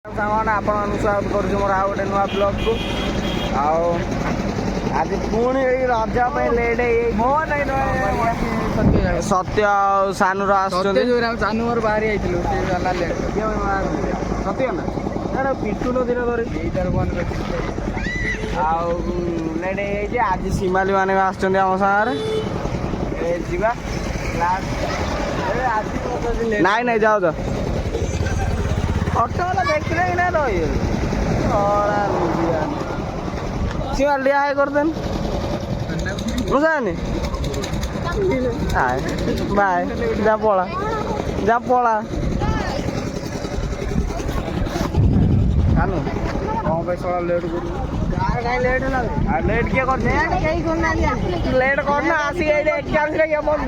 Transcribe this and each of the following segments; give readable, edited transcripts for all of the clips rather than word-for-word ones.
सामान आपण स्वागत करूँ मोर आ गए नुआ ब्लॉग को आज पुणी रजा लेट सत्य सानू सानू मोर बाहरी आइलु सत्य ना पिटु नदीर धर लेट आज सीमाली मैंने आम सागे जा नाई नाई जाओ तो ऑटो वाला देखने ही नहीं रही सीमाल दिया है कर देन बुझानी बाय जा पड़ा कानू कौन पे थोड़ा लेट कर लेट लेट किया कर लेट करना आसी एग्जाम से क्या बोल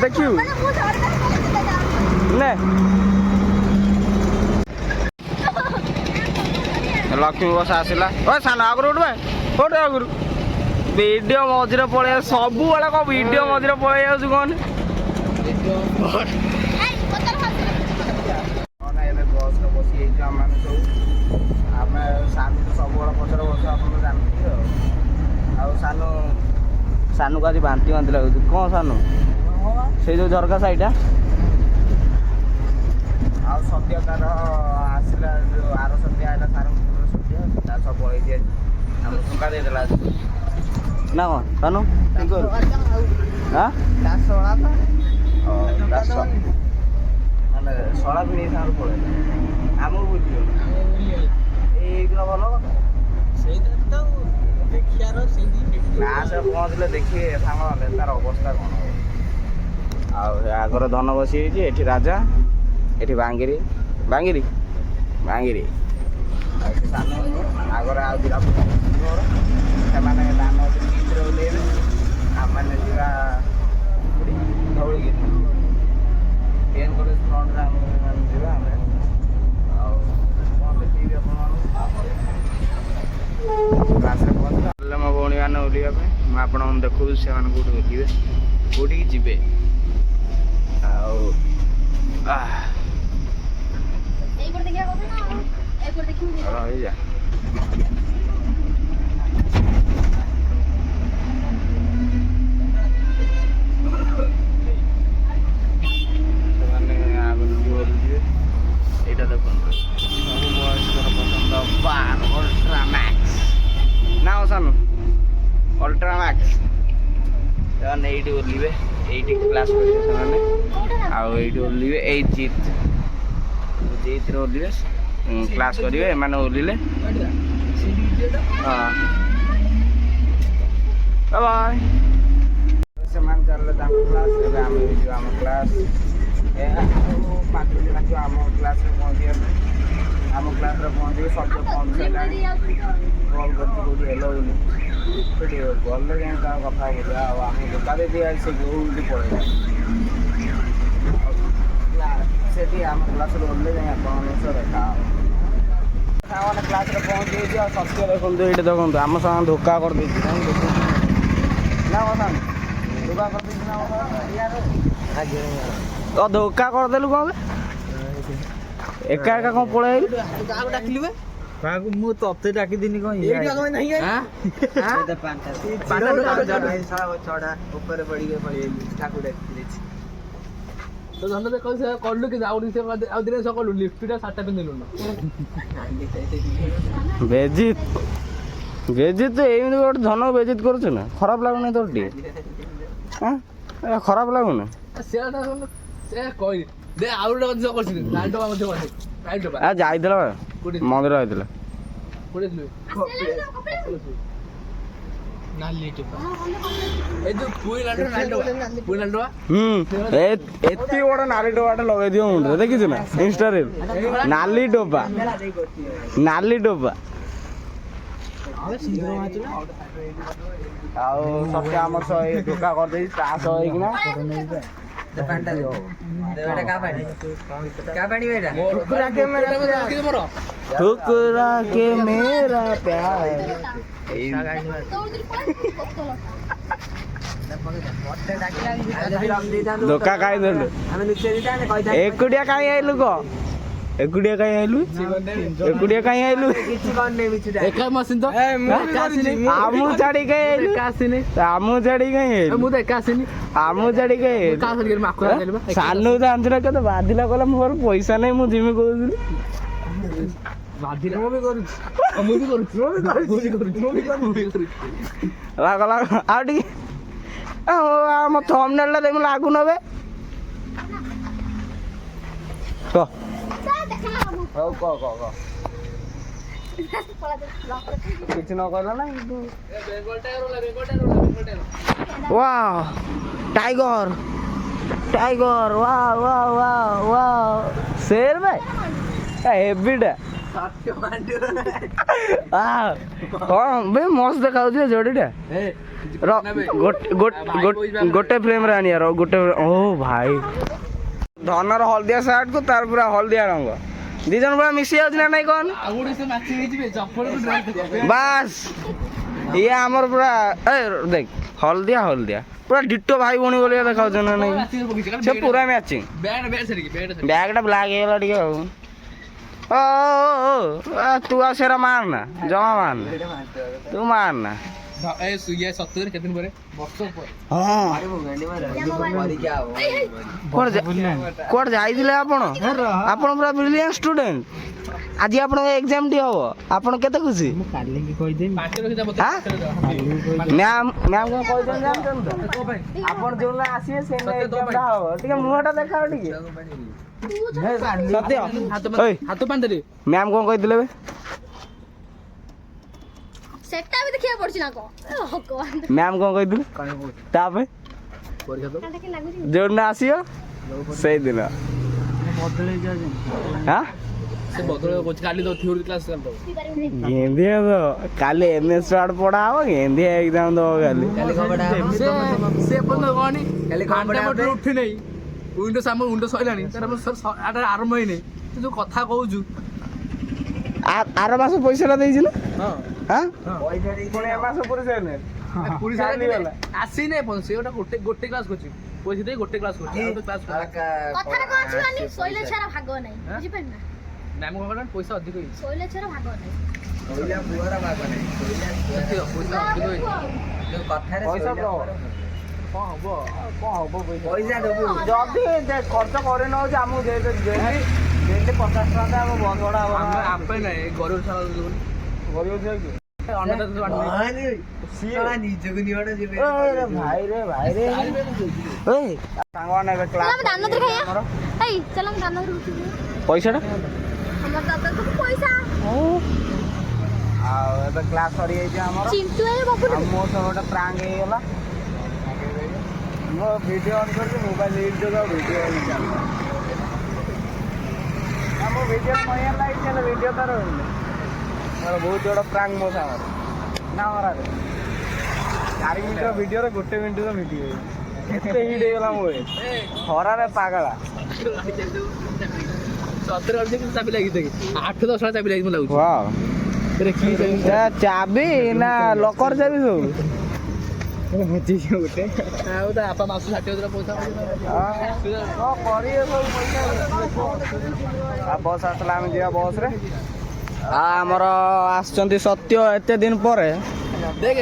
देखियो लक्ष्मी बस आसला सान आगुरी उठे उठ आगुरी वीडियो मझे पलि सब बेले कौन वीडियो मझे पलि जाऊँ कौन बस बसी आम सानू तो सब पचर बस आप जानते सानू सानू को आज बांती बांती लगे कौन सानू से जो झरका साइड आ सत्य तार आसला जो आर सत्य आला सार सत्य सब पलि आम ठुका देदेला ना कौन सानू हाँ माने सड़ा भी नहीं सार पड़े आम बुझ भल कथा पहुँचले देखिए सांग तार अवस्था कौन आगर धन बसी ये राजा ये बांगिरी बांगिरी बांगिरी आगर आगे दान ओल्ले आम मैंने धौली पेन कॉलेज फ्रंट आम क्लास पहुँचल मो भौणी मैंने ओल्लैया मुझे देखू से ओल्ले कौटी जी जा ये देखो सब बयस्कर पसंद अल्ट्रा मैक्स ना सानू अल्ट्रा मैक्स ये ओल्ले ये क्लास करेंगे ओल्ले जीत ओल्ले क्लास करेंगे मैंने ओल्ले हाँ बाय से चल क्लास आम क्लास 5 मिनट लगे आम क्लास पहुँचा आम क्लास पहुँचे सब पहुँच कल कर हेलो गले जाए कथा बोलिया आम धोखा दे दिया से पड़े से आम क्लास ओल्ले जाए आप देखा सामान क्लास पहुँचे सत्य देखो ये देखो आम सामान धोखा कर ना धोखा कर तो धोखा करदेलु कौन एका एका कौन पड़े मु तते डाकी दिनी कौन ऊपर पड़ी गए ठाकुर डाकी तो धन कल से कलु कि आउ दिन सकलु लिफ्टटा 7टा पिंदिलु बेजित बेजित तो एमती गोटे धन बेजित करुच ना खराब लगुना तोर टी खराब लगुना जाइला मंदिर आइला एति बड़ा नाली डोबाटा लगे दियो मुंडे देखिछु ना इंस्टा रे नाली डोबा सत्य आम धोखा कर ठुकरा के मेरा प्यार धोका काय धरलं एकुटिया काय आइलु क एकुटिया काय आइलु एकुटिया काय आइलु एका मशीन तो आमु छाड़ी काय आइलु आमु छाड़ी काय आइलु ମୁଁ ତ ଏକା ଆସିନି आमु छाड़ी काय आइलु କାହା ସହିତ ମାକୁ ଆଣିଲି ବା सानू जान्छ ना केते बाधिला कहला मोर पैसा नै मु जिमि कहउली ବାଧିଲା ମୁଁ ବି କରୁଛି ମୁଁ ବି କରୁଛି लागला आ टिके ଆମ ଥମ୍ବନେଲ ଟା ଦେଖି ଲାଗୁ ନବେ କ ହଉ କ କିଛି ନ କହିଲା ନା वाह टाइगर टाइगर वाह वाह वाह वाह शेर भाई हेवीटा हाँ बे मस्त देखा जोड़ीटा गोटे फ्रेम रे आनी यार गोटे ओ भाई धनर हल्दिया सार्ट को तार पूरा हल्दिया रंग दी जन पूरा मिसी जाउछ ना नहीं कोन बस ये हमर पूरा ए देख हल्दिया हल्दिया पूरा डिट्टो भाई भौणी बोलिया देखाउ ना नहीं से पूरा मैचिंग बैगटा ब्लैक हेला टिके ओ तू आ सेरा मारना जमा मारना तू मारना ଏ ସୁଇଆ 70 କେତେ ଦିନ ପରେ ବର୍ଷ ପରେ ହଁ କୁଆଡ଼େ ଯାଇଥିଲେ ଆପଣ ଆପଣ ପୁରା ବ୍ରିଲିଆଣ୍ଟ ଷ୍ଟୁଡେଣ୍ଟ ଆଜି ଆପଣଙ୍କ ଏକ୍ଜାମ ଟି ହବ ଆପଣ କେତେ ଖୁସି ମ୍ୟାମ୍ ମ୍ୟାମ୍ କ'ଣ କହିଛନ୍ତି ଜାଣିଛନ୍ତି ତ ଆପଣ ଯୋଉଦିନ ଆସିବେ ସେ ଏକ୍ଜାମଟା ହବ ଟିକେ ମୁହଁଟା ଦେଖାଅ ଟିକେ ସତ୍ୟ ହାତ ପାଣି ଦେଲି ମ୍ୟାମ୍ କ'ଣ କହିଥିଲେ ବେ ସେଟା ବି ଦେଖିବାକୁ ପଡୁଛି ନା କଣ ଭଗବାନ ମ୍ୟାମ୍ କ'ଣ କହିଥିଲେ ତାପରେ ପରୀକ୍ଷା ତ କାଟା କି ଲାଗୁଛି ଯୋଉଦିନ ଆସିବ ସେଇଦିନ ହଁ ସେ ବଦଳ କରୁଛି କାଲି ତ ଥିଓରି କ୍ଲାସ୍ ଚାଲିବ ଗେନ୍ଧିଆ ତ କାଲି ଏନ୍ଏସ୍ ଷ୍ଟାର୍ଟ ପଢା ହବ ଗେନ୍ଧିଆ ଏକ୍ଜାମ ଦବ କାଲି ସେ ପର୍ଯ୍ୟନ୍ତ କହନି ଘଣ୍ଟା ମୋଟର ଉଠି ନେଇ ୱିଣ୍ଡୋ ସାମ ୱିଣ୍ଡୋ ସଇଲାଣି ତାର ଆରମ୍ଭ ହେଇନି ତୁ ଯୋଉ କଥା କହୁଛୁ ଆର ମାସ ପଇସାଟା ଦେଇଛି ନା ହଁ ହଁ ପୁଣି ଏ ମାସ ପଇସା ଆସିନି ଏପର୍ଯ୍ୟନ୍ତ ସେ ଗୋଟେ କ୍ଲାସ୍ କରୁଛି ପଇସା ଦେଇ ଗୋଟେ କ୍ଲାସ୍ କରୁଛି ଆଉ କ୍ଲାସ୍ କଥାରେ କଣ ଅଛି ମାନେ ଶୈଳ ଛାର ଭାଗ ନାହିଁ ବୁଝିପାରିଲ ନା ମ୍ୟାମ୍ କଣ କଲେଣି ପଇସା ଅଧିକ ହେଇଛି ଶୈଳ ଛାର ଭାଗ ନାହିଁ ପଇସା ଅଧିକ ହେଇଛି ପଇସା କଣ ହବ ପଇସା ଦେବୁ ଯଦି ଖର୍ଚ୍ଚ କରି ନେଉଛି ଆମକୁ ଯେମିତି 50 ଟଙ୍କା ଆମ ବନ୍ଦ ଭଡ଼ା ହବ ଆମ ପାଇଁ ନାହିଁ ଗରିବ ଛାଡ଼ ଗରିବ ଝିଅ କି ସାଙ୍ଗମାନେ ଏବେ ଚାଲ ଆମେ ଦାନ ଦର ଖାଇବା ଆମର ଏଇ ଚାଲ ଆମେ ଦାନ ଦର ଉଠିବୁ ପଇସାଟା ଆମର ଦାଦା ପଇସା ଆଉ ଏବେ କ୍ଲାସ୍ ସରିଯାଇଛି ଆମର ଚିଣ୍ଟୁ ଭାଇ ବାବୁନି ଆଉ ମୋ ସହ ଗୋଟେ ପ୍ରାଙ୍କ୍ ହେଇଗଲା ମୋ ଭିଡ଼ିଓ ଅନ୍ କରିକି ମୋବାଇଲ ଭିଡ଼ିଓ ଚାଲିଲା ମୋ ଭିଡ଼ିଓ କହିବା ଲାଗି ହେଲେ ଭିଡ଼ିଓ ତ ରହୁନି ମୋର ବହୁତ ବଡ଼ ପ୍ରାଙ୍କ୍ ମୋ ସାଙ୍ଗରେ ନା ମରାରେ 4 ମିନିଟ୍ର ଭିଡ଼ିଓରେ 1 ମିନିଟ୍ର ଭିଡ଼ିଓ ଏତେ ହିଟ୍ ହେଇଗଲା ମୋ ଖରାରେ ପାଗଳା 17 ଚାବି ଲାଗିଛି 8-10 ଚାବି ଲାଗିଛି ଲାଗୁଛି ଚାବି ନା ଲକର ଚାବି ସବୁ ଗୋଟେ ଆଉ ତା ବାପା ମାସ 60,000 ପଇସା କରିବେ ସବୁ ପଇସା ବସ୍ ଆସିଲା ଆମେ ଯିବା ବସ୍ରେ ଆମର ଆସିଛନ୍ତି ସତ୍ୟ ଏତେ ଦିନ ପରେ ଦେଖ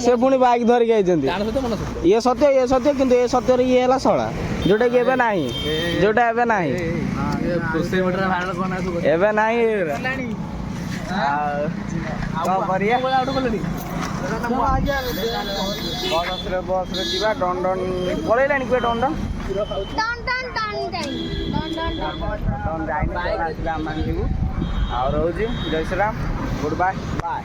ସେ ପୁଣି ବାଇକ୍ ଧରିକି ଆଇଛନ୍ତି ଇଏ ସତ୍ୟ କିନ୍ତୁ ଏ ସତ୍ୟରେ ଇଏ ହେଲା ଶଳା ଯୋଉଟା କି ଏବେ ନାହିଁ ଯୋଉଟା ଏବେ ନାହିଁ ଏବେ ନାହିଁ କ'ଣ କରିବା ବସ୍ରେ ଯିବା ଡନ୍ ପଳେଇଲାଣି କୁଏ ଡନ୍ ଯାଇନି ଆସିଲା ଆମେ ଯିବୁ ଆଉ ରହୁଛି ଜୟ ଶ୍ରୀରାମ ଗୁଡ୍ ବାଏ ବାଏ